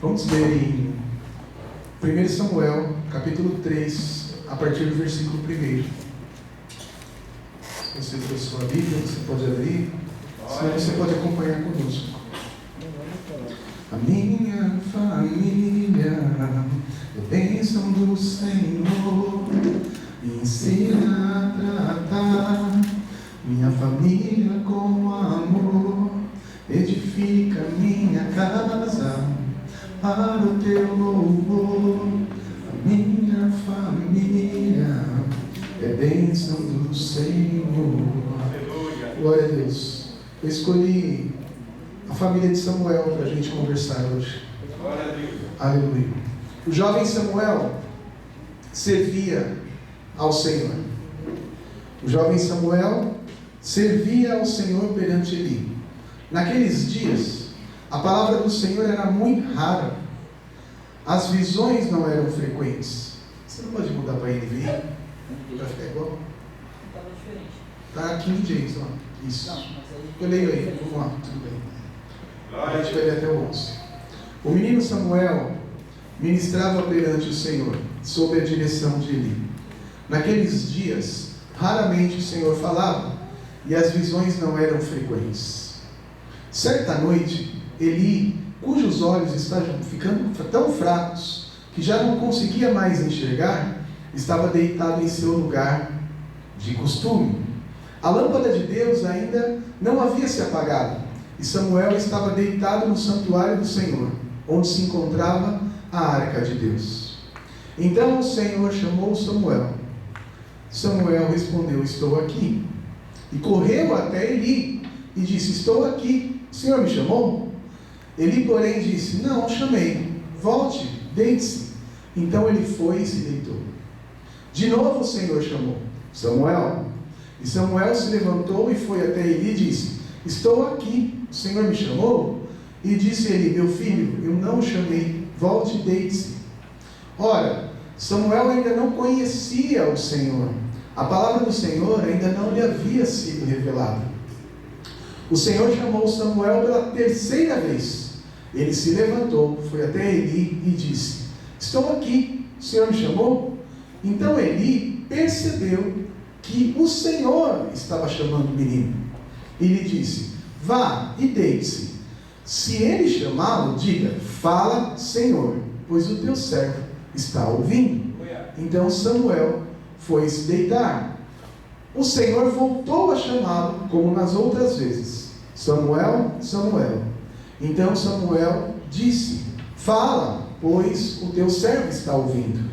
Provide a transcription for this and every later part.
Vamos ler em 1 Samuel, capítulo 3, a partir do versículo 1. Se você trouxe sua Bíblia, você pode abrir, senão você pode acompanhar conosco. A minha família é bênção do Senhor, me ensina a tratar minha família com amor, edifica minha casa para o teu louvor. A minha família é bênção do Senhor. Glória a Deus. Eu escolhi a família de Samuel para a gente conversar hoje. Glória a Deus. Aleluia. O jovem Samuel servia ao Senhor. O jovem Samuel servia ao Senhor perante Eli. Naqueles dias, a palavra do Senhor era muito rara. As visões não eram frequentes. Você não pode mudar para NVI? Para ficar igual? Estava diferente. Está King James lá. Isso. Não, mas aí... Eu leio aí. Vamos lá, tudo bem. A Glória a gente vai Deus. ler até o 11. O menino Samuel ministrava perante o Senhor, sob a direção de Eli. Naqueles dias, raramente o Senhor falava, e as visões não eram frequentes. Certa noite, Eli, cujos olhos estavam ficando tão fracos que já não conseguia mais enxergar, estava deitado em seu lugar de costume. A lâmpada de Deus ainda não havia se apagado, e Samuel estava deitado no santuário do Senhor, onde se encontrava a arca de Deus. Então o Senhor chamou Samuel. Samuel respondeu: estou aqui. E correu até Eli e disse: estou aqui. O Senhor me chamou? Eli, porém, disse: não chamei. Volte, deite-se. Então ele foi e se deitou. De novo o Senhor chamou: Samuel. E Samuel se levantou e foi até Eli e disse: estou aqui. O Senhor me chamou? E disse Eli: meu filho, eu não o chamei. Volte e deite-se. Ora, Samuel ainda não conhecia o Senhor. A palavra do Senhor ainda não lhe havia sido revelada. O Senhor chamou Samuel pela terceira vez. Ele se levantou, foi até Eli e disse: estou aqui, o Senhor me chamou? Então Eli percebeu que o Senhor estava chamando o menino. E lhe disse: vá e deite-se. Se ele chamá-lo, diga: fala, Senhor, pois o teu servo está ouvindo. Então Samuel foi se deitar. O Senhor voltou a chamá-lo, como nas outras vezes: Samuel, Samuel. Então Samuel disse: fala, pois o teu servo está ouvindo.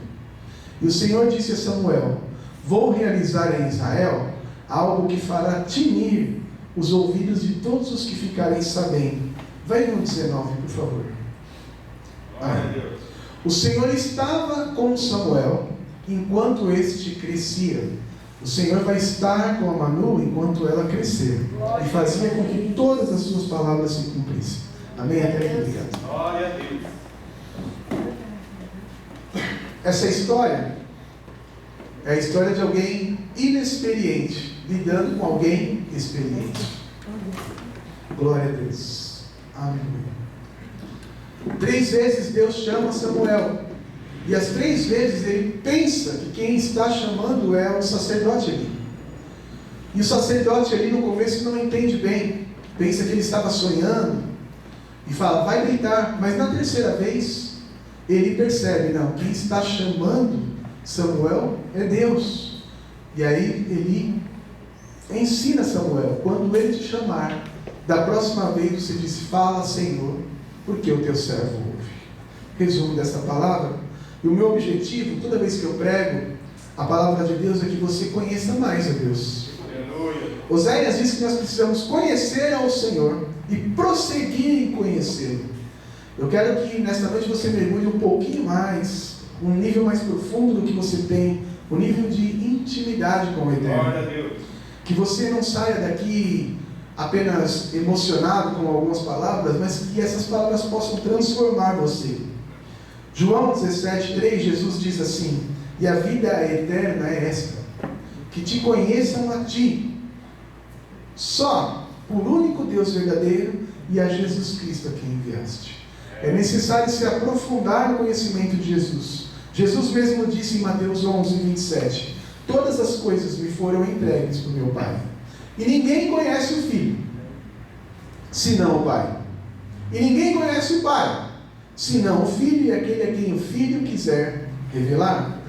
E o Senhor disse a Samuel: vou realizar em Israel algo que fará tinir os ouvidos de todos os que ficarem sabendo. Vai no 19, por favor. Glória a Deus. O Senhor estava com Samuel enquanto este crescia. O Senhor vai estar com a Manu enquanto ela crescer, e fazia com que todas as suas palavras se cumprissem. Amém? Até aqui, obrigado. Glória a Deus. Essa história é a história de alguém inexperiente lidando com alguém experiente. Glória a Deus. Aleluia. 3 vezes Deus chama Samuel, e as 3 vezes ele pensa que quem está chamando é o sacerdote ali. E o sacerdote ali no começo não entende bem, pensa que ele estava sonhando e fala: vai deitar. Mas na terceira vez ele percebe: não, quem está chamando Samuel é Deus. E aí ele ensina Samuel: quando ele te chamar, da próxima vez você diz: fala, Senhor, porque o teu servo ouve. Resumo dessa palavra. E o meu objetivo, toda vez que eu prego a palavra de Deus, é que você conheça mais a Deus. Aleluia. Oséias diz que nós precisamos conhecer ao Senhor e prosseguir em conhecê-lo. Eu quero que nesta noite você mergulhe um pouquinho mais, um nível mais profundo do que você tem, um nível de intimidade com o Eterno. Glória a Deus. Que você não saia daqui apenas emocionado com algumas palavras, mas que essas palavras possam transformar você. João 17:3, Jesus diz assim: e a vida eterna é esta, que te conheçam a ti, só por único Deus verdadeiro, e a Jesus Cristo a quem enviaste. É necessário se aprofundar no conhecimento de Jesus. Jesus mesmo disse em Mateus 11, 27, todas as coisas me foram entregues por meu Pai. E ninguém conhece o Filho, senão o Pai. E ninguém conhece o Pai, senão o Filho e aquele a quem o Filho quiser revelar.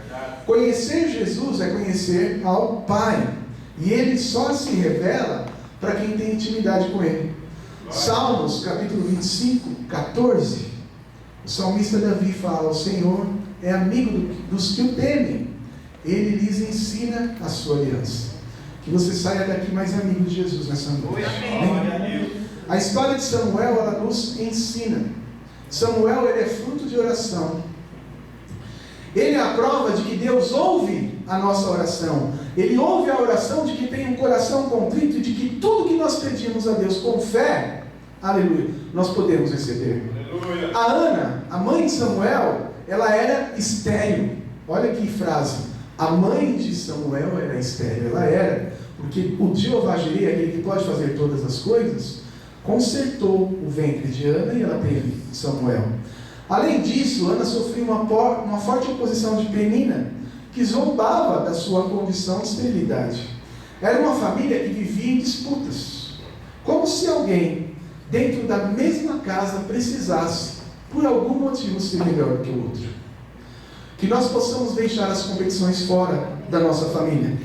Conhecer Jesus é conhecer ao Pai. E Ele só se revela para quem tem intimidade com Ele. Salmos, capítulo 25, 14. O salmista Davi fala, o Senhor é amigo dos que o temem. Ele lhes ensina a sua aliança. Que você saia daqui mais amigo de Jesus nessa noite. Amém? A história de Samuel, ela nos ensina. Samuel, ele é fruto de oração. Ele é a prova de que Deus ouve a nossa oração. Ele ouve a oração de que tem um coração contrito e de que tudo que nós pedimos a Deus com fé, aleluia, nós podemos receber. Aleluia. A Ana, a mãe de Samuel, ela era estéril. Olha que frase. A mãe de Samuel era estéril. Ela era, porque o Jeová Jireh, aquele que pode fazer todas as coisas, consertou o ventre de Ana e ela teve Samuel. Além disso, Ana sofreu uma forte oposição de Penina, que zombava da sua condição de esterilidade. Era uma família que vivia em disputas, como se alguém dentro da mesma casa precisasse, por algum motivo, ser melhor que o outro. Que nós possamos deixar as competições fora da nossa família.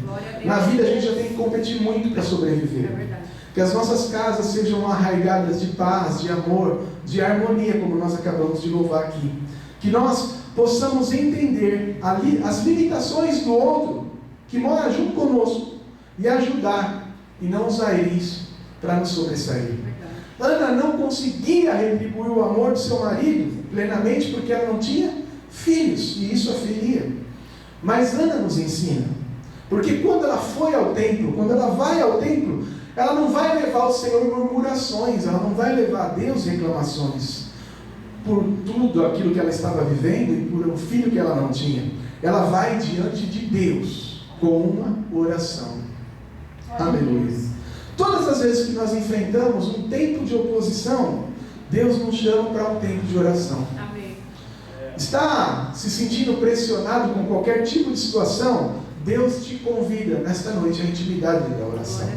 Na vida a gente já tem que competir muito para sobreviver. É verdade. Que as nossas casas sejam arraigadas de paz, de amor, de harmonia, como nós acabamos de louvar aqui. Que nós possamos entender as limitações do outro, que mora junto conosco, e ajudar, e não usar isso para nos sobressair. Ana não conseguia retribuir o amor do seu marido plenamente, porque ela não tinha filhos, e isso a feria. Mas Ana nos ensina, porque quando ela foi ao templo, quando ela vai ao templo, ela não vai levar ao Senhor murmurações, ela não vai levar a Deus reclamações por tudo aquilo que ela estava vivendo e por um filho que ela não tinha. Ela vai diante de Deus com uma oração. Aleluia. Todas as vezes que nós enfrentamos um tempo de oposição, Deus nos chama para um tempo de oração. Amém. Está se sentindo pressionado com qualquer tipo de situação? Deus te convida nesta noite à intimidade da oração.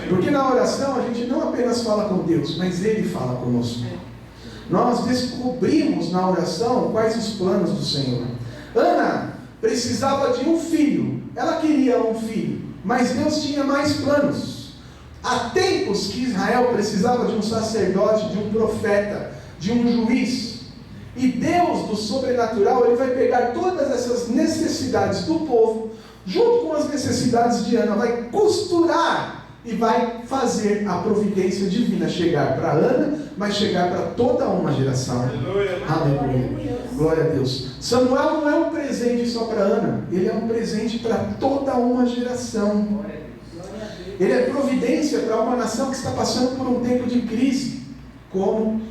Porque na oração a gente não apenas fala com Deus, mas Ele fala conosco. Nós descobrimos na oração quais os planos do Senhor. Ana precisava de um filho. Ela queria um filho, mas Deus tinha mais planos. Há tempos que Israel precisava de um sacerdote, de um profeta, de um juiz. E Deus do sobrenatural, Ele vai pegar todas essas necessidades do povo, junto com as necessidades de Ana, vai costurar e vai fazer a providência divina chegar para Ana, mas chegar para toda uma geração. Aleluia. Aleluia. Glória a Deus. Samuel não é um presente só para Ana, ele é um presente para toda uma geração. Ele é providência para uma nação que está passando por um tempo de crise, como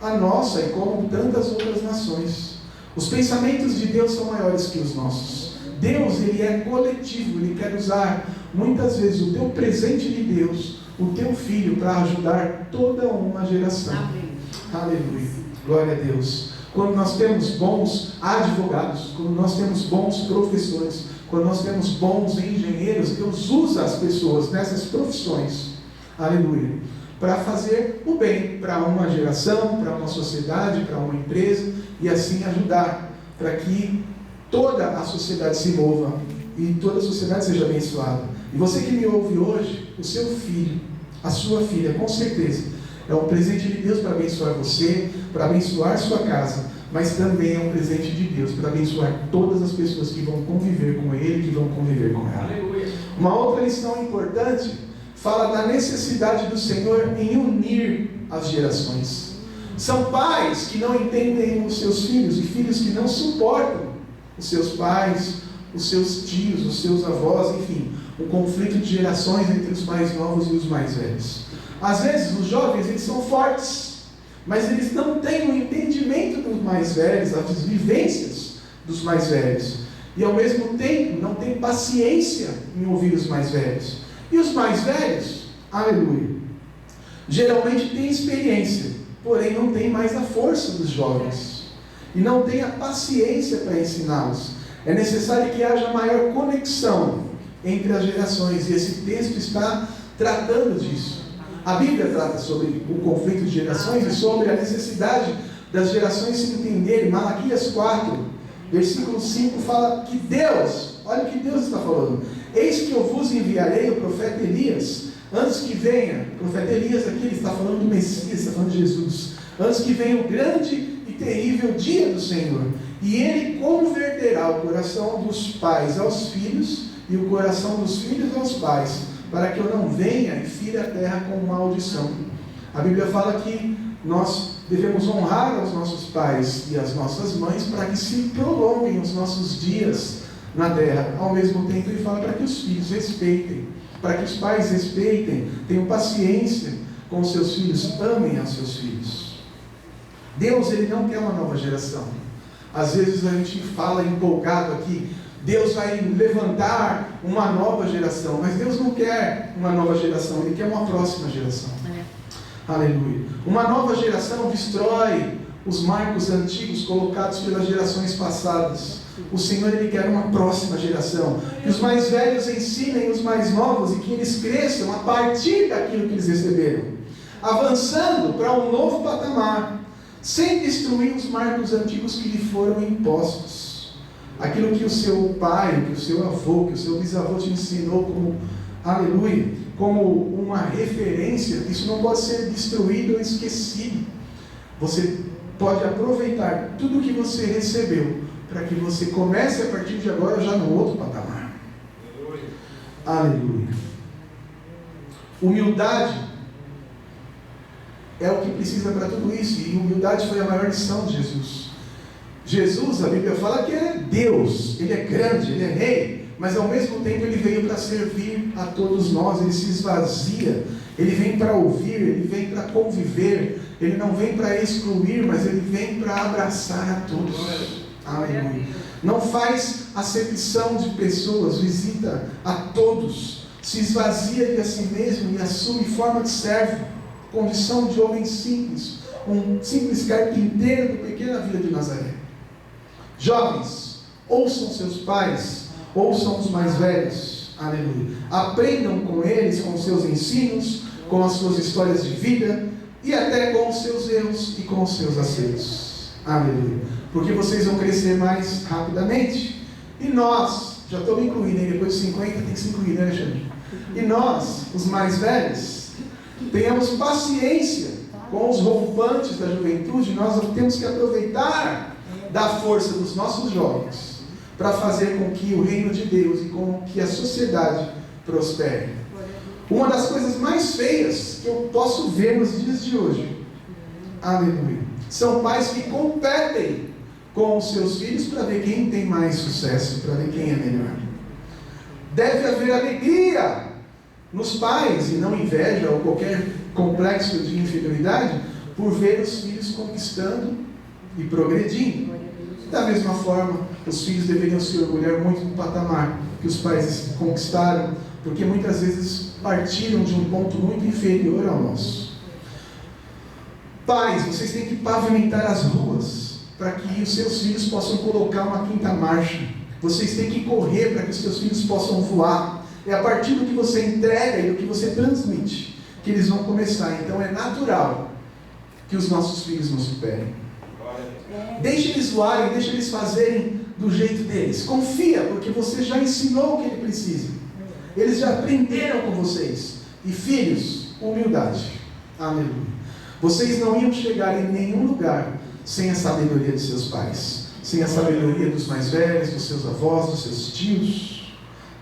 a nossa e como tantas outras nações. Os pensamentos de Deus são maiores que os nossos. Deus, Ele é coletivo, Ele quer usar muitas vezes o teu presente de Deus, o teu filho, para ajudar toda uma geração. Amém. Aleluia. Glória a Deus. Quando nós temos bons advogados, quando nós temos bons professores, quando nós temos bons engenheiros, Deus usa as pessoas nessas profissões, aleluia, para fazer o bem para uma geração, para uma sociedade, para uma empresa, e assim ajudar para que toda a sociedade se mova e toda a sociedade seja abençoada. E você que me ouve hoje, o seu filho, a sua filha, com certeza, é um presente de Deus para abençoar você, para abençoar sua casa, mas também é um presente de Deus para abençoar todas as pessoas que vão conviver com Ele, que vão conviver com ela. Aleluia. Uma outra lição importante fala da necessidade do Senhor em unir as gerações. São pais que não entendem os seus filhos e filhos que não suportam os seus pais, os seus tios, os seus avós, enfim, um conflito de gerações entre os mais novos e os mais velhos. Às vezes os jovens, eles são fortes, mas eles não têm o entendimento dos mais velhos, as vivências dos mais velhos, e ao mesmo tempo não têm paciência em ouvir os mais velhos. E os mais velhos, aleluia, geralmente têm experiência, porém não tem mais a força dos jovens e não tem a paciência para ensiná-los. É necessário que haja maior conexão entre as gerações, e esse texto está tratando disso. A Bíblia trata sobre o conflito de gerações e sobre a necessidade das gerações se entenderem. Malaquias 4, versículo 5 fala que Deus, olha o que Deus está falando: eis que eu vos enviarei o profeta Elias, antes que venha. O profeta Elias aqui, ele está falando do Messias, está falando de Jesus. Antes que venha o grande e terrível dia do Senhor, e ele converterá o coração dos pais aos filhos e o coração dos filhos aos pais, para que eu não venha e fira a terra com maldição. A Bíblia fala que nós devemos honrar os nossos pais e as nossas mães para que se prolonguem os nossos dias na terra. Ao mesmo tempo ele fala para que os filhos respeitem, para que os pais respeitem, tenham paciência com os seus filhos, amem aos seus filhos. Deus, ele não quer uma nova geração. Às vezes a gente fala empolgado aqui, Deus vai levantar uma nova geração, mas Deus não quer uma nova geração, Ele quer uma próxima geração. Aleluia. Uma nova geração destrói os marcos antigos colocados pelas gerações passadas. O Senhor, Ele quer uma próxima geração, que os mais velhos ensinem os mais novos e que eles cresçam a partir daquilo que eles receberam, avançando para um novo patamar, sem destruir os marcos antigos que lhe foram impostos. Aquilo que o seu pai, que o seu avô, que o seu bisavô te ensinou como, aleluia, como uma referência, isso não pode ser destruído ou esquecido. Você pode aproveitar tudo que você recebeu, para que você comece a partir de agora já no outro patamar. Aleluia. Humildade é o que precisa para tudo isso, e humildade foi a maior lição de Jesus. Jesus, a Bíblia fala que Ele é Deus, Ele é grande, Ele é rei, mas ao mesmo tempo Ele veio para servir a todos nós, Ele se esvazia, Ele vem para ouvir, Ele vem para conviver, Ele não vem para excluir, mas Ele vem para abraçar a todos. Aleluia. Não faz acepção de pessoas, visita a todos, se esvazia de a si mesmo e assume forma de servo, condição de homem simples, um simples carpinteiro do pequena vila de Nazaré. Jovens, ouçam seus pais, ouçam os mais velhos, aleluia. Aprendam com eles, com os seus ensinos, com as suas histórias de vida e até com os seus erros e com os seus acertos, aleluia. Porque vocês vão crescer mais rapidamente. E nós, já estou me incluindo, hein? Depois de 50 tem que se incluir, né, Alexandre? E nós, os mais velhos, tenhamos paciência com os rompantes da juventude. Nós temos que aproveitar da força dos nossos jovens para fazer com que o reino de Deus e com que a sociedade prospere. Uma das coisas mais feias que eu posso ver nos dias de hoje, aleluia, são pais que competem com os seus filhos para ver quem tem mais sucesso, para ver quem é melhor. Deve haver alegria nos pais e não inveja ou qualquer complexo de inferioridade por ver os filhos conquistando e progredindo. Da mesma forma, os filhos deveriam se orgulhar muito do patamar que os pais conquistaram, porque muitas vezes partiram de um ponto muito inferior ao nosso. Pais, vocês têm que pavimentar as ruas para que os seus filhos possam colocar uma quinta marcha. Vocês têm que correr para que os seus filhos possam voar. É a partir do que você entrega e do que você transmite que eles vão começar. Então é natural que os nossos filhos nos superem. Deixe eles voarem, deixe eles fazerem do jeito deles. Confia, porque você já ensinou o que ele precisa. Eles já aprenderam com vocês. E filhos, humildade. Aleluia. Vocês não iam chegar em nenhum lugar sem a sabedoria de seus pais, sem a sabedoria dos mais velhos, dos seus avós, dos seus tios.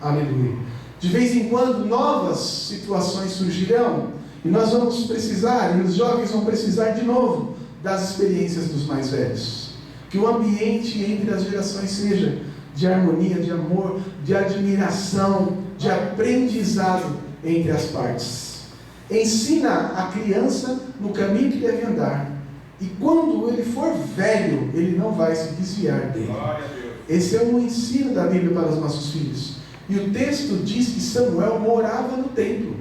Aleluia. De vez em quando novas situações surgirão e nós vamos precisar, e os jovens vão precisar de novo das experiências dos mais velhos. Que o ambiente entre as gerações seja de harmonia, de amor, de admiração, de aprendizado entre as partes. Ensina a criança no caminho que deve andar, e quando ele for velho, ele não vai se desviar dele. Esse é um ensino da Bíblia para os nossos filhos. E o texto diz que Samuel morava no templo.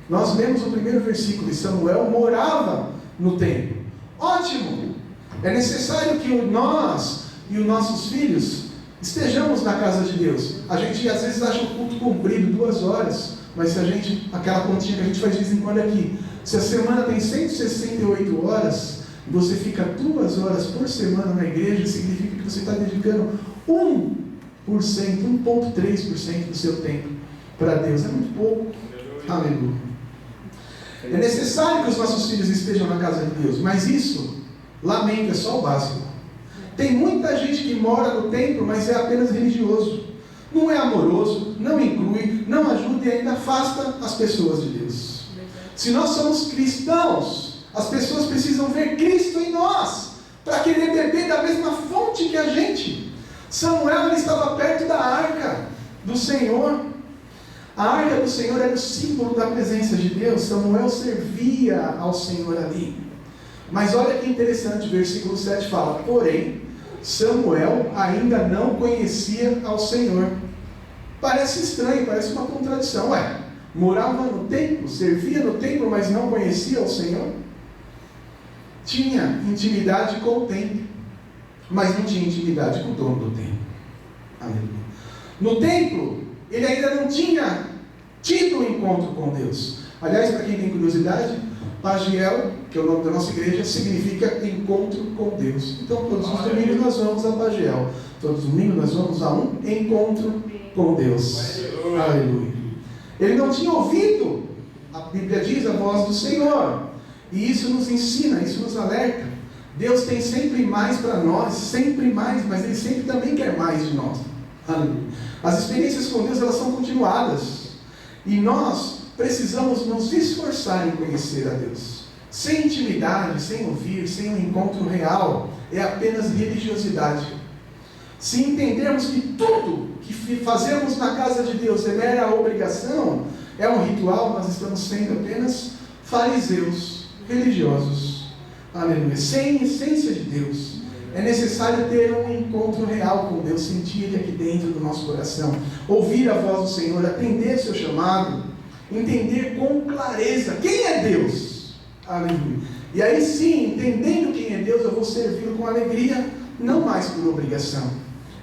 Nós lemos o primeiro versículo, e Samuel morava no templo. Ótimo! É necessário que nós e os nossos filhos estejamos na casa de Deus. A gente às vezes acha o culto comprido 2 horas, mas se a gente, aquela continha que a gente faz de vez em quando aqui, se a semana tem 168 horas, e você fica 2 horas por semana na igreja, significa que você está dedicando 1,3% do seu tempo para Deus. É muito pouco. Aleluia. É necessário que os nossos filhos estejam na casa de Deus, mas isso, lamento, é só o básico. Tem muita gente que mora no templo, mas é apenas religioso. Não é amoroso, não inclui, não ajuda e ainda afasta as pessoas de Deus. Se nós somos cristãos, as pessoas precisam ver Cristo em nós, para querer beber da mesma fonte que a gente. Samuel, ele estava perto da arca do Senhor. A arca do Senhor era o símbolo da presença de Deus. Samuel servia ao Senhor ali. Mas olha que interessante, o versículo 7 fala: porém, Samuel ainda não conhecia ao Senhor. Parece estranho, parece uma contradição. Morava no templo, servia no templo, mas não conhecia ao Senhor? Tinha intimidade com o templo, mas não tinha intimidade com o dono do templo. Aleluia. No templo, ele ainda não tinha tido um encontro com Deus. Aliás, para quem tem curiosidade, Pagiel, que é o nome da nossa igreja, significa encontro com Deus. Então, todos os domingos nós vamos a Pagiel. Todos os domingos nós vamos a um encontro com Deus. Aleluia. Ele não tinha ouvido, a Bíblia diz, a voz do Senhor. E isso nos ensina, isso nos alerta. Deus tem sempre mais para nós, sempre mais, mas Ele sempre também quer mais de nós. Aleluia. As experiências com Deus, elas são continuadas. E nós precisamos nos esforçar em conhecer a Deus. Sem intimidade, sem ouvir, sem um encontro real, é apenas religiosidade. Se entendermos que tudo que fazemos na casa de Deus é mera obrigação, é um ritual, nós estamos sendo apenas fariseus, religiosos. Aleluia. Sem essência de Deus. É necessário ter um encontro real com Deus, sentir Ele aqui dentro do nosso coração, ouvir a voz do Senhor, atender seu chamado, entender com clareza quem é Deus. Aleluia. E aí sim, entendendo quem é Deus, eu vou servi-lo com alegria, não mais por obrigação,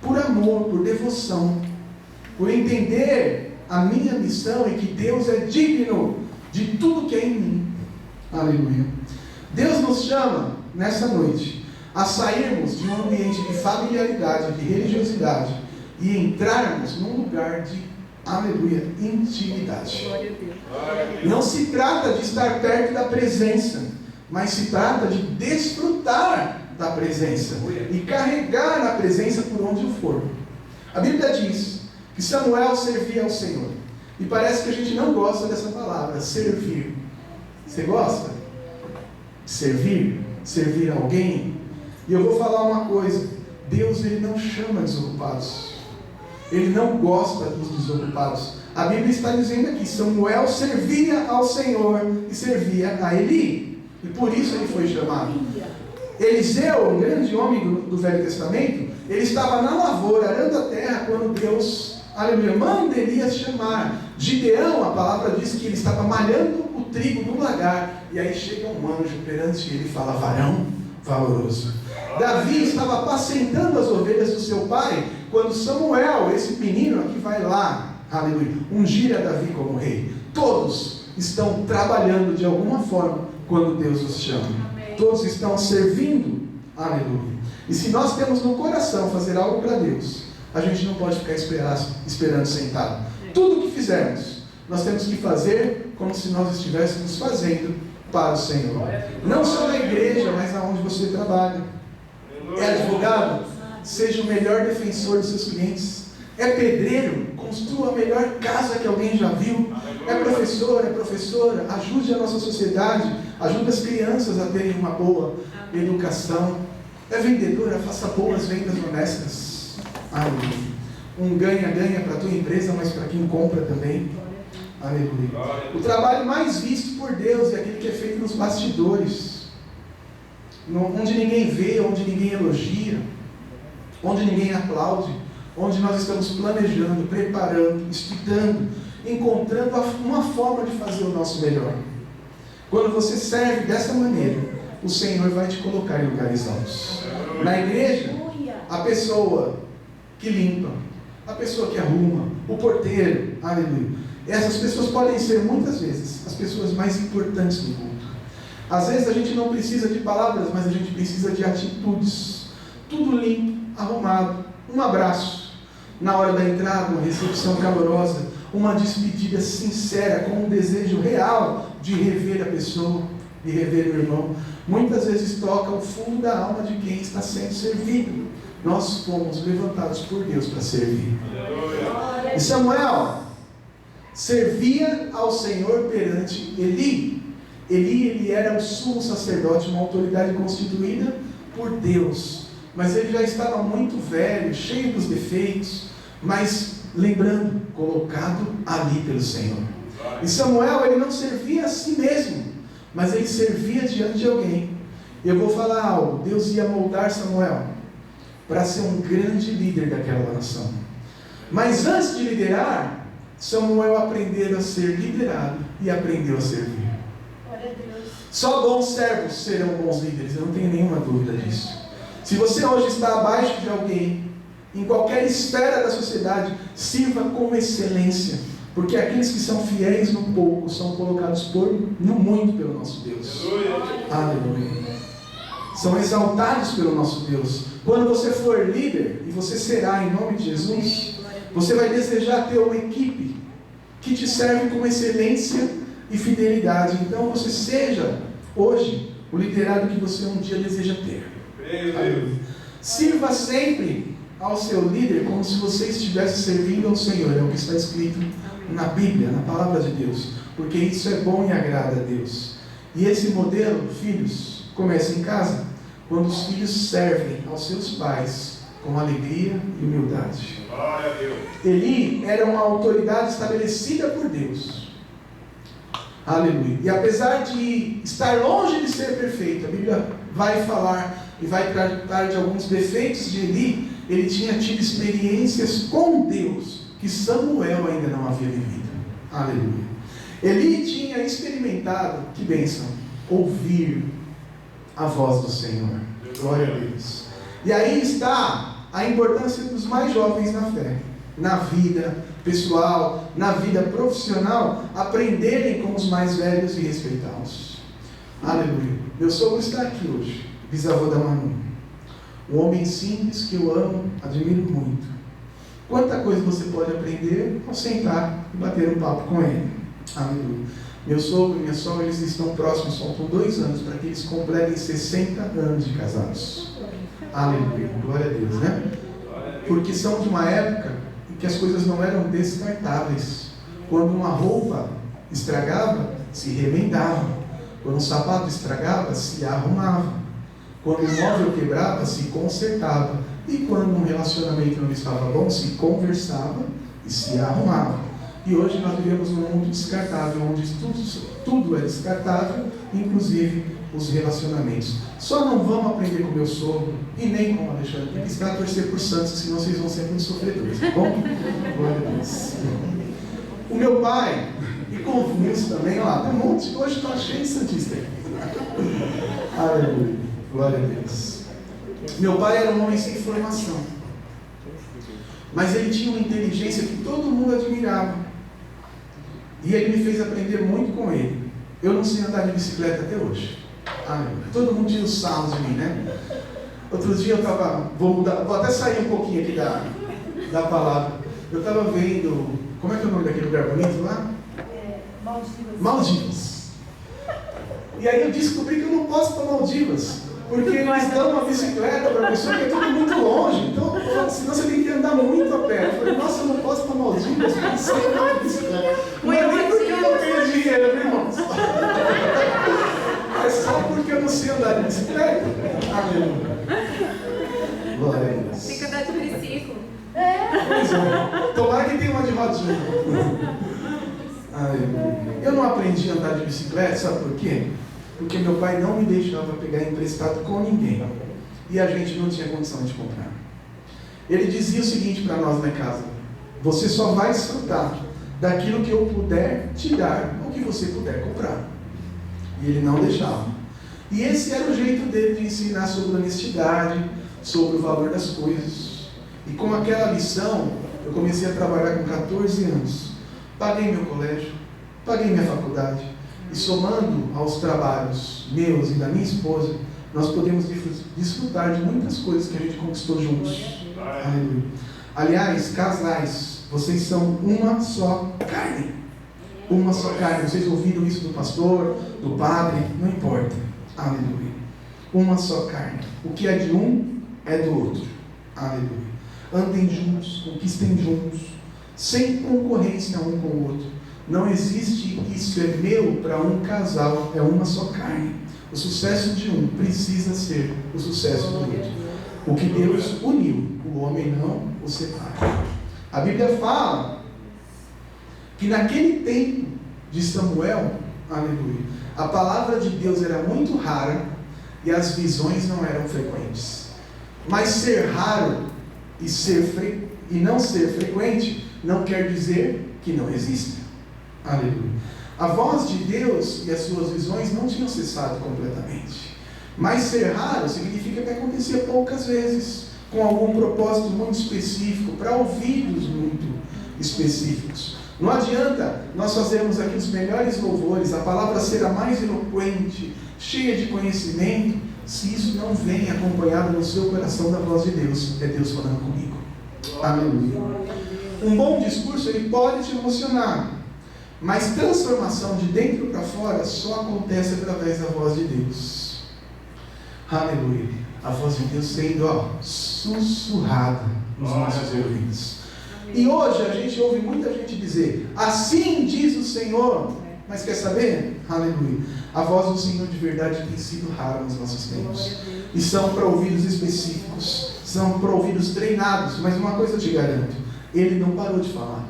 por amor, por devoção, por entender a minha missão e que Deus é digno de tudo que é em mim. Aleluia. Deus nos chama nessa noite a sairmos de um ambiente de familiaridade, de religiosidade e entrarmos num lugar de, aleluia, intimidade. Não se trata de estar perto da presença, mas se trata de desfrutar da presença e carregar a presença por onde for. A Bíblia diz que Samuel servia ao Senhor. E parece que a gente não gosta dessa palavra, servir. Você gosta? Servir? Servir a alguém? E eu vou falar uma coisa: Deus, Ele não chama desocupados. Ele não gosta dos desocupados. A Bíblia está dizendo aqui: Samuel servia ao Senhor e servia a Eli. E por isso ele foi chamado. Eliseu, um grande homem do Velho Testamento, ele estava na lavoura, arando a terra, quando Deus, aleluia, manda Elias chamar. Gideão, a palavra diz que ele estava malhando o trigo no lagar. E aí chega um anjo perante ele e fala: varão valoroso. Davi estava apacentando as ovelhas do seu pai, quando Samuel, esse menino aqui, vai lá, aleluia, ungir a Davi como rei. Todos estão trabalhando de alguma forma quando Deus os chama. Amém. Todos estão servindo, aleluia. E se nós temos no coração fazer algo para Deus, a gente não pode ficar esperando sentado. Tudo que fizermos, nós temos que fazer como se nós estivéssemos fazendo para o Senhor. Não só na igreja, mas aonde você trabalha. É advogado? Seja o melhor defensor dos seus clientes. É pedreiro? Construa a melhor casa que alguém já viu. É professor, é professora? Ajude a nossa sociedade. Ajude as crianças a terem uma boa educação. É vendedora? Faça boas vendas honestas. Aleluia. Um ganha-ganha para a tua empresa, mas para quem compra também. Aleluia. O trabalho mais visto por Deus é aquele que é feito nos bastidores, onde ninguém vê, onde ninguém elogia, onde ninguém aplaude, onde nós estamos planejando, preparando, estudando, encontrando uma forma de fazer o nosso melhor. Quando você serve dessa maneira, o Senhor vai te colocar em lugares altos. Na igreja, a pessoa que limpa, a pessoa que arruma, o porteiro, aleluia. Essas pessoas podem ser muitas vezes as pessoas mais importantes do culto. Às vezes a gente não precisa de palavras, mas a gente precisa de atitudes. Tudo limpo, arrumado, um abraço na hora da entrada, uma recepção calorosa, uma despedida sincera, com um desejo real de rever a pessoa, de rever o irmão. Muitas vezes toca o fundo da alma de quem está sendo servido. Nós fomos levantados por Deus para servir. E Samuel servia ao Senhor perante Eli. Ele era o sumo sacerdote, uma autoridade constituída por Deus. Mas ele já estava muito velho, cheio dos defeitos, mas lembrando, colocado ali pelo Senhor. E Samuel, ele não servia a si mesmo, mas ele servia diante de alguém. Eu vou falar algo, Deus ia moldar Samuel para ser um grande líder daquela nação. Mas antes de liderar, Samuel aprendeu a ser liderado e aprendeu a servir. Só bons servos serão bons líderes, eu não tenho nenhuma dúvida disso. Se você hoje está abaixo de alguém, em qualquer esfera da sociedade, sirva com excelência, porque aqueles que são fiéis no pouco são colocados no muito pelo nosso Deus. Aleluia. São exaltados pelo nosso Deus. Quando você for líder, e você será em nome de Jesus, você vai desejar ter uma equipe que te serve com excelência e fidelidade. Então você seja hoje o liderado que você um dia deseja ter. Sirva sempre ao seu líder como se você estivesse servindo ao Senhor. É o que está escrito na Bíblia, na palavra de Deus, porque isso é bom e agrada a Deus. E esse modelo, filhos, começa em casa, quando os filhos servem aos seus pais com alegria e humildade. Glória a Deus. Eli era uma autoridade estabelecida por Deus. Aleluia. E apesar de estar longe de ser perfeito, a Bíblia vai falar e vai tratar de alguns defeitos de Eli. Ele tinha tido experiências com Deus que Samuel ainda não havia vivido. Aleluia. Eli tinha experimentado, que bênção, ouvir a voz do Senhor. Glória a Deus. E aí está a importância dos mais jovens na fé, na vida pessoal, na vida profissional, aprenderem com os mais velhos e respeitá-los. Aleluia. Meu sogro está aqui hoje, bisavô da Manu. Um homem simples que eu amo, admiro muito. Quanta coisa você pode aprender ao sentar e bater um papo com ele. Aleluia. Meu sogro e minha sogra, eles estão próximos, faltam 2 anos para que eles completem 60 anos de casados. Aleluia. Glória a Deus, né? Porque são de uma época em que as coisas não eram descartáveis. Quando uma roupa estragava, se remendava. Quando um sapato estragava, se arrumava. Quando um móvel quebrava, se consertava. E quando um relacionamento não estava bom, se conversava e se arrumava. E hoje nós vivemos num mundo descartável, onde tudo é descartável, inclusive os relacionamentos. Só não vamos aprender com o meu sogro e nem com o Alexandre, porque está a torcer por santos, senão vocês vão ser muito sofredores, tá bom? Glória a Deus. O meu pai, e com o Nilson também, ó, tem um monte, hoje está cheio de santista aí. Aleluia. Glória a Deus. Meu pai era um homem sem formação, mas ele tinha uma inteligência que todo mundo admirava. E ele me fez aprender muito com ele. Eu não sei andar de bicicleta até hoje. Todo mundo tira os sarros de mim, né? Outro dia eu estava, vou até sair um pouquinho aqui da palavra. Eu estava vendo, como é que é o nome daquele lugar bonito lá? Maldivas. E aí eu descobri que eu não posso ir para Maldivas, porque eles dão uma bicicleta para a pessoa que é tudo muito longe. Então, senão você tem que andar muito a pé. Eu falei, nossa, eu não posso ir para Maldivas, porque não sei andar de bicicleta. Não é nem porque eu não tenho dinheiro, viu, irmãos? É só porque eu não sei andar de bicicleta. Aleluia. Glória a Deus. Tem que andar de triciclo. Pois é. Tomara que tenha uma de rodinha. Aleluia. Eu não aprendi a andar de bicicleta, sabe por quê? Porque meu pai não me deixava pegar emprestado com ninguém. E a gente não tinha condição de comprar. Ele dizia o seguinte para nós na casa: você só vai desfrutar daquilo que eu puder te dar, ou que você puder comprar. E ele não deixava. E esse era o jeito dele de ensinar sobre honestidade, sobre o valor das coisas. E com aquela lição, eu comecei a trabalhar com 14 anos. Paguei meu colégio, paguei minha faculdade. E somando aos trabalhos meus e da minha esposa, nós podemos desfrutar de muitas coisas que a gente conquistou juntos. Aleluia. Aliás, casais, vocês são uma só carne. Uma só carne. Vocês ouviram isso do pastor, do padre? Não importa. Aleluia. Uma só carne. O que é de um é do outro. Aleluia. Andem juntos, conquistem juntos, sem concorrência um com o outro. Não existe isso é meu para um casal, é uma só carne. O sucesso de um precisa ser o sucesso do outro. O que Deus uniu, o homem não o separa. A Bíblia fala que naquele tempo de Samuel, aleluia, a palavra de Deus era muito rara e as visões não eram frequentes. Mas ser raro e não ser frequente não quer dizer que não exista. Aleluia. A voz de Deus e as suas visões não tinham cessado completamente. Mas ser raro significa que acontecia poucas vezes, com algum propósito muito específico, para ouvidos muito específicos. Não adianta nós fazermos aqui os melhores louvores, a palavra ser a mais eloquente, cheia de conhecimento, se isso não vem acompanhado no seu coração da voz de Deus. É Deus falando comigo. Aleluia. Um bom discurso, ele pode te emocionar, mas transformação de dentro para fora só acontece através da voz de Deus. Aleluia. A voz de Deus sendo sussurrada nos nossos ouvidos. E hoje a gente ouve muita gente dizer, assim diz o Senhor. Mas quer saber? Aleluia. A voz do Senhor de verdade tem sido rara nos nossos tempos. E são para ouvidos específicos, são para ouvidos treinados. Mas uma coisa eu te garanto, ele não parou de falar.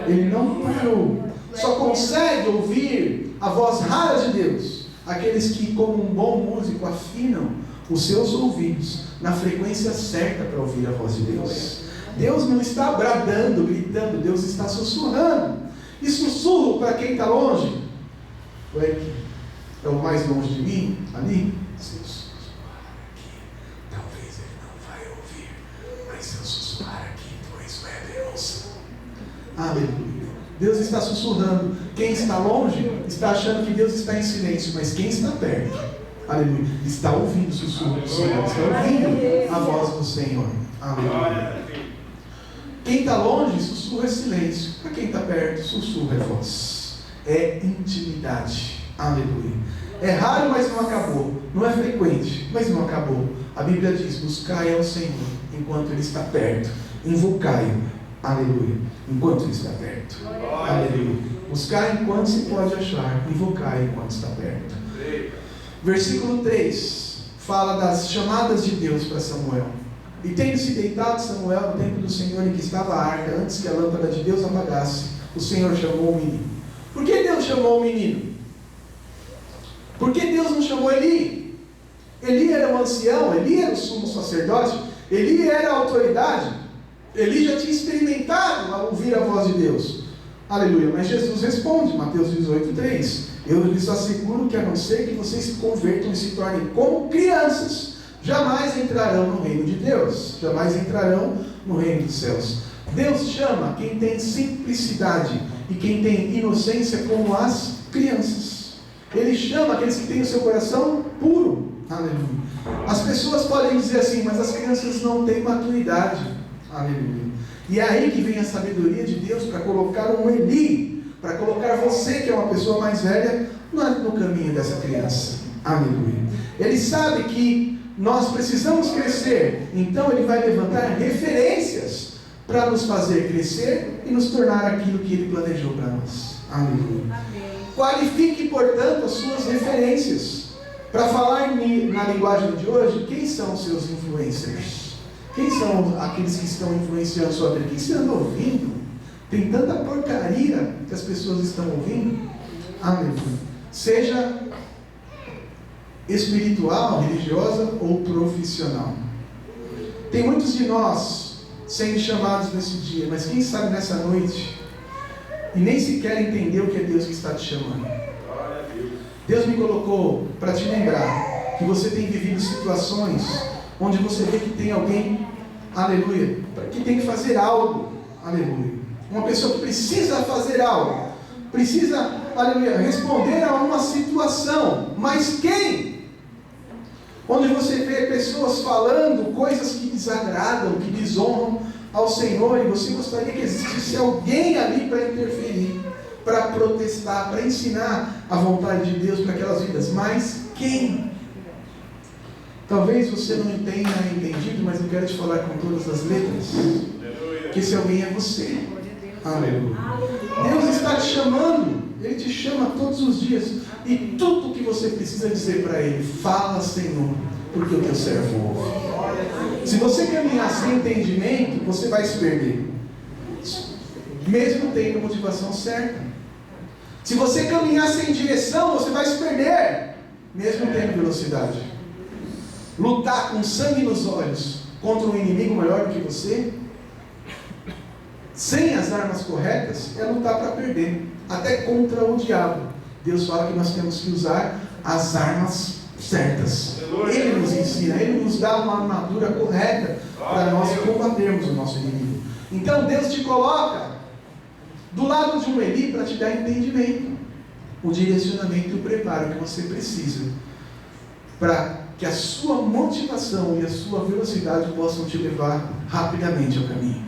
Ele não parou. Só consegue ouvir a voz rara de Deus aqueles que, como um bom músico, afinam os seus ouvidos na frequência certa para ouvir a voz de Deus. Deus não está bradando, gritando, Deus está sussurrando. E sussurro para quem está longe, é o mais longe de mim, ali. Se eu sussurrar aqui, talvez ele não vai ouvir, mas se eu sussurrar aqui, então isso é Deus. Aleluia. Deus está sussurrando. Quem está longe está achando que Deus está em silêncio, mas quem está perto, aleluia, está ouvindo o sussurro do Senhor, está ouvindo a voz do Senhor. Aleluia. Quem está longe, sussurro é silêncio. Para quem está perto, sussurro é voz. É intimidade. Aleluia. É raro, mas não acabou. Não é frequente, mas não acabou. A Bíblia diz, buscai ao Senhor enquanto Ele está perto. Invocai-o. Aleluia. Enquanto Ele está perto. Aleluia. Buscar enquanto se pode achar. Invocar enquanto está perto. Versículo 3 fala das chamadas de Deus para Samuel. E tendo se deitado Samuel no templo do Senhor em que estava a arca, antes que a lâmpada de Deus apagasse, o Senhor chamou o menino. Por que Deus chamou o menino? Por que Deus não chamou Eli? Eli era um ancião, Eli era o sumo sacerdote, Eli era a autoridade, Eli já tinha experimentado a ouvir a voz de Deus. Aleluia. Mas Jesus responde, Mateus 18:3, eu lhes asseguro que a não ser que vocês se convertam e se tornem como crianças, jamais entrarão no reino de Deus, jamais entrarão no reino dos céus. Deus chama quem tem simplicidade e quem tem inocência como as crianças. Ele chama aqueles que têm o seu coração puro. Aleluia. As pessoas podem dizer assim, mas as crianças não têm maturidade. Aleluia. E é aí que vem a sabedoria de Deus para colocar um Eli, para colocar você que é uma pessoa mais velha no caminho dessa criança. Aleluia. Ele sabe que nós precisamos crescer, então Ele vai levantar referências para nos fazer crescer e nos tornar aquilo que Ele planejou para nós. Aleluia. Qualifique, portanto, as suas referências. Para falar na linguagem de hoje, quem são os seus influencers? Quem são aqueles que estão influenciando a sua vida? Quem você anda ouvindo? Tem tanta porcaria que as pessoas estão ouvindo. Aleluia. Seja espiritual, religiosa ou profissional. Tem muitos de nós sendo chamados nesse dia, mas quem sabe nessa noite e nem sequer entender o que é Deus que está te chamando. Deus me colocou para te lembrar que você tem vivido situações onde você vê que tem alguém, aleluia, que tem que fazer algo, aleluia. Uma pessoa que precisa fazer algo, precisa, aleluia, responder a uma situação, mas quem? Onde você vê pessoas falando coisas que desagradam, que desonram ao Senhor, e você gostaria que existisse alguém ali para interferir, para protestar, para ensinar a vontade de Deus para aquelas vidas, mas quem? Talvez você não tenha entendido, mas eu quero te falar com todas as letras, que esse alguém é você. Aleluia. Deus está te chamando, Ele te chama todos os dias, e tudo que você precisa dizer para Ele, fala, Senhor, porque o teu servo ouve. Se você caminhar sem entendimento, você vai se perder, mesmo tendo a motivação certa. Se você caminhar sem direção, você vai se perder, mesmo tendo velocidade. Lutar com sangue nos olhos contra um inimigo maior do que você, sem as armas corretas, é lutar para perder, até contra o diabo. Deus fala que nós temos que usar as armas certas. Ele nos ensina, Ele nos dá uma armadura correta para nós combatermos o nosso inimigo. Então Deus te coloca do lado de um Eli para te dar entendimento, o direcionamento e o preparo que você precisa para que a sua motivação e a sua velocidade possam te levar rapidamente ao caminho.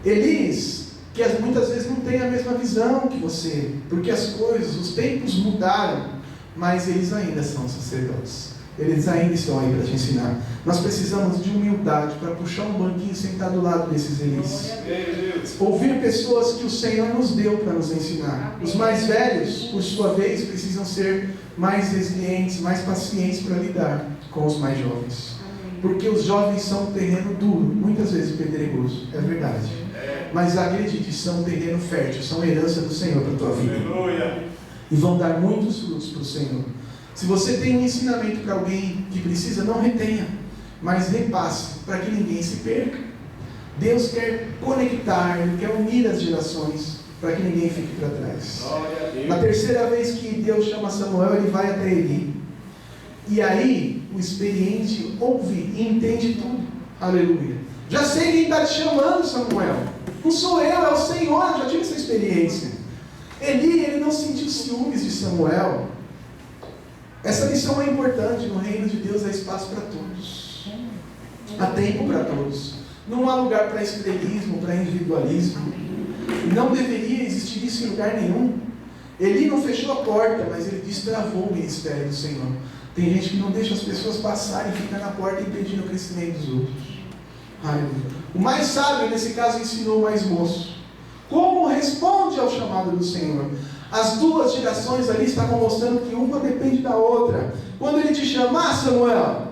Elis, que muitas vezes não tem a mesma visão que você, porque as coisas, os tempos mudaram, mas eles ainda são sacerdotes. Eles ainda estão aí para te ensinar. Nós precisamos de humildade para puxar um banquinho e sentar do lado desses Elis. Ouvir pessoas que o Senhor nos deu para nos ensinar. Os mais velhos, por sua vez, precisam ser mais resilientes, mais pacientes para lidar com os mais jovens. Porque os jovens são um terreno duro, muitas vezes pedregoso, é verdade. Mas acredite, são um terreno fértil, são herança do Senhor para a tua vida. E vão dar muitos frutos para o Senhor. Se você tem um ensinamento para alguém que precisa, não retenha, mas repasse, para que ninguém se perca. Deus quer conectar, Ele quer unir as gerações, para que ninguém fique para trás. Na terceira vez que Deus chama Samuel, ele vai até Eli. E aí, o experiente ouve e entende tudo. Aleluia. Já sei quem está te chamando, Samuel. Não sou eu, é o Senhor, eu já tive essa experiência. Eli, ele não sentiu ciúmes de Samuel. Essa lição é importante. No reino de Deus há espaço para todos. Há tempo para todos. Não há lugar para estrelismo, para individualismo. Não deveria existir isso em lugar nenhum. Eli não fechou a porta, mas ele destravou o ministério do Senhor. Tem gente que não deixa as pessoas passarem, fica na porta impedindo o crescimento dos outros. Aleluia. O mais sábio, nesse caso, ensinou o mais moço. Como responde ao chamado do Senhor? As duas gerações ali estavam mostrando que uma depende da outra. Quando ele te chamar, Samuel,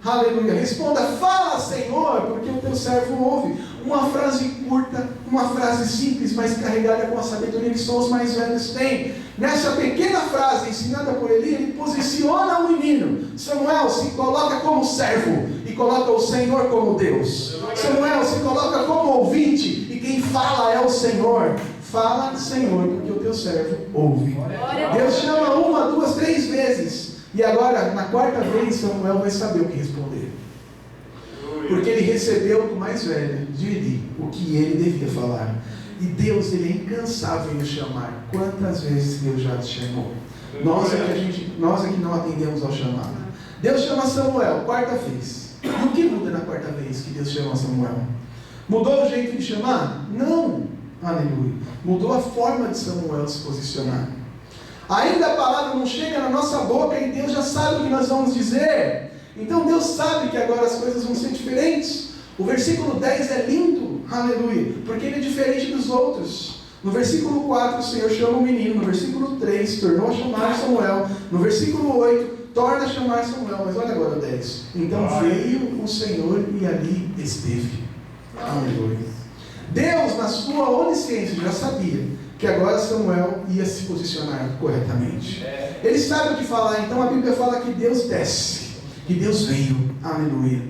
aleluia, responda, fala, Senhor, porque o teu servo ouve. Uma frase curta, uma frase simples, mas carregada com a sabedoria que só os mais velhos têm. Nessa pequena frase ensinada por Eli, ele posiciona o menino. Samuel se coloca como servo e coloca o Senhor como Deus. Samuel se coloca como ouvinte e quem fala é o Senhor. Fala, Senhor, porque o teu servo ouve. Deus chama uma, duas, três vezes. E agora, na quarta vez, Samuel vai saber o que responder. Porque ele recebeu do mais velho, de Eli, o que ele devia falar. E Deus, Ele é incansável em nos chamar. Quantas vezes Deus já te chamou? Nós é que não atendemos ao chamado. Deus chama Samuel, quarta vez. E o que muda na quarta vez que Deus chama Samuel? Mudou o jeito de chamar? Não. Aleluia. Mudou a forma de Samuel se posicionar. Ainda a palavra não chega na nossa boca e Deus já sabe o que nós vamos dizer. Então Deus sabe que agora as coisas vão ser diferentes. O versículo 10 é lindo, aleluia, porque ele é diferente dos outros. No versículo 4 o Senhor chama o menino, no versículo 3 tornou a chamar Samuel, no versículo 8 torna a chamar Samuel, mas olha agora o 10. Então veio o Senhor e ali esteve. Aleluia. Deus, na sua onisciência, já sabia que agora Samuel ia se posicionar corretamente. Ele sabe o que falar, então a Bíblia fala que Deus desce, que Deus veio. Aleluia.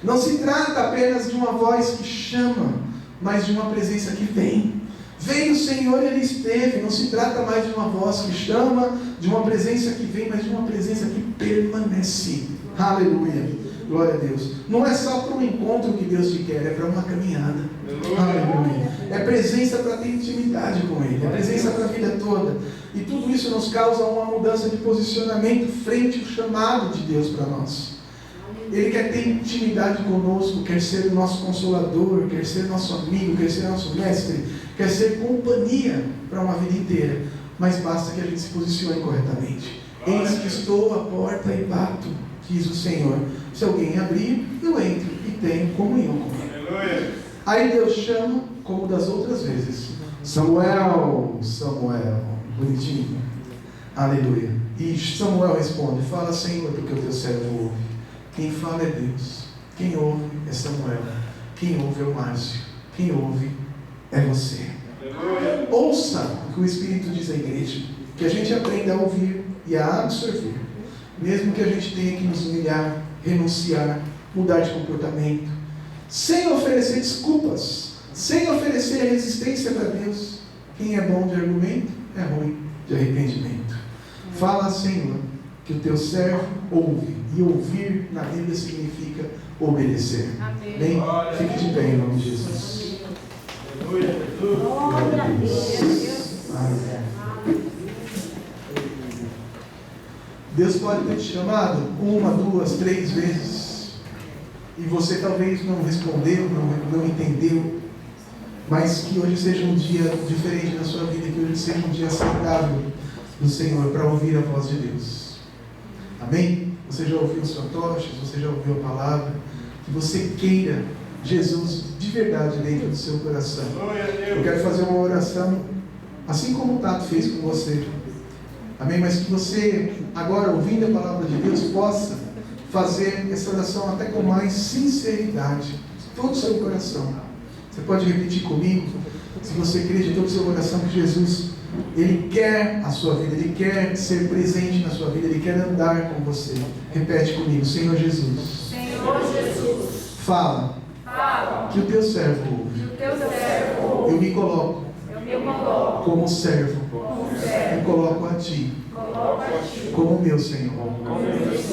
Não se trata apenas de uma voz que chama, mas de uma presença que vem. Veio o Senhor e Ele esteve. Não se trata mais de uma voz que chama, de uma presença que vem, mas de uma presença que permanece. Aleluia. Glória a Deus. Não é só para um encontro que Deus te quer, é para uma caminhada. Aleluia. É presença para ter intimidade com Ele, é presença para a vida toda. E tudo isso nos causa uma mudança de posicionamento frente ao chamado de Deus para nós. Ele quer ter intimidade conosco, quer ser o nosso consolador, quer ser nosso amigo, quer ser nosso mestre, quer ser companhia para uma vida inteira. Mas basta que a gente se posicione corretamente. Eis que estou à porta e bato, diz o Senhor. Se alguém abrir, eu entro e tenho comunhão com Ele. Aí Deus chama, como das outras vezes, Samuel, Samuel, bonitinho, aleluia. E Samuel responde, fala Senhor, porque o teu servo ouve. Quem fala é Deus, quem ouve é Samuel, quem ouve é o Márcio, quem ouve é você. Aleluia. Ouça o que o Espírito diz à igreja, que a gente aprenda a ouvir e a absorver, mesmo que a gente tenha que nos humilhar, renunciar, mudar de comportamento, sem oferecer desculpas, sem oferecer resistência para Deus. Quem é bom de argumento é ruim de arrependimento. Fala, Senhor, que o teu servo ouve, e ouvir na Bíblia significa obedecer. Amém. Bem, fique de pé em nome de Jesus. Glória a Deus. Amém. Deus pode ter te chamado 1, 2, 3 vezes e você talvez não respondeu, não entendeu, mas que hoje seja um dia diferente na sua vida, que hoje seja um dia aceitável do Senhor para ouvir a voz de Deus. Amém? Você já ouviu os fantoches, você já ouviu a palavra, que você queira Jesus de verdade dentro do seu coração. Eu quero fazer uma oração assim como o Tato fez com você. Amém? Mas que você, agora ouvindo a palavra de Deus, possa fazer essa oração até com mais sinceridade, todo o seu coração. Você pode repetir comigo, se você crê de todo o seu coração que Jesus, Ele quer a sua vida, Ele quer ser presente na sua vida, Ele quer andar com você. Repete comigo, Senhor Jesus. Senhor Jesus. Fala. Que o teu servo ouve. Eu me coloco. Como servo. Me coloco a Ti. Como meu Senhor.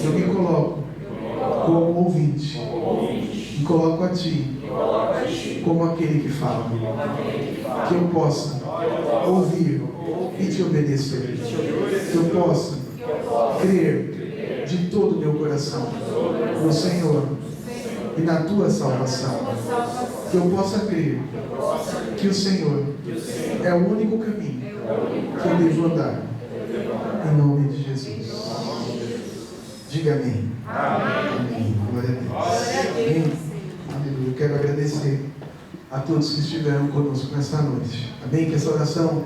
Eu me coloco como ouvinte. Me coloco a Ti. Como aquele que fala. Que eu possa ouvir e Te obedecer. Que eu possa crer de todo o meu coração no Senhor e na Tua salvação. Que eu possa crer que o Senhor é o único caminho que eu devo andar. Em nome de Jesus. Diga amém. Amém. Glória a Deus. Amém. Aleluia. Eu quero agradecer a todos que estiveram conosco nessa noite. Amém? Que essa oração,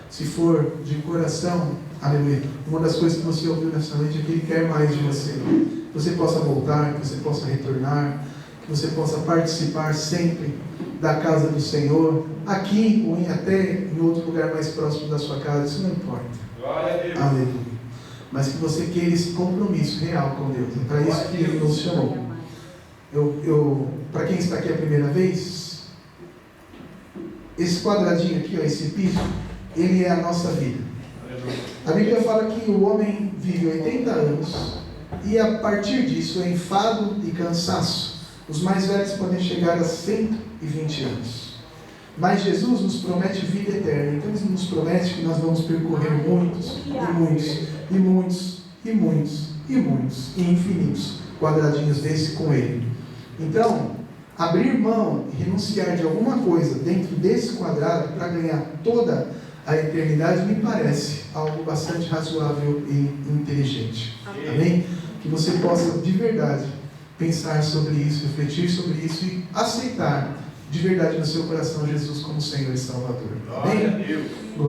se for de coração, aleluia, uma das coisas que você ouviu nessa noite é que Ele quer mais de você. Que você possa voltar, que você possa retornar, que você possa participar sempre da casa do Senhor, aqui ou até em outro lugar mais próximo da sua casa, isso não importa. Glória a Deus. Aleluia. Mas que você queira esse compromisso real com Deus. É para isso que Ele nos chamou. Para quem está aqui a primeira vez, esse quadradinho aqui, ó, esse piso, ele é a nossa vida. A Bíblia fala que o homem vive 80 anos e a partir disso, enfado e cansaço, os mais velhos podem chegar a 120 anos. Mas Jesus nos promete vida eterna. Então Ele nos promete que nós vamos percorrer muitos, e muitos, e muitos, e muitos, e muitos, e infinitos quadradinhos desse com Ele. Então, abrir mão e renunciar de alguma coisa dentro desse quadrado para ganhar toda a eternidade me parece algo bastante razoável e inteligente. Amém? Que você possa de verdade pensar sobre isso, refletir sobre isso e aceitar de verdade no seu coração Jesus como Senhor e Salvador. Amém?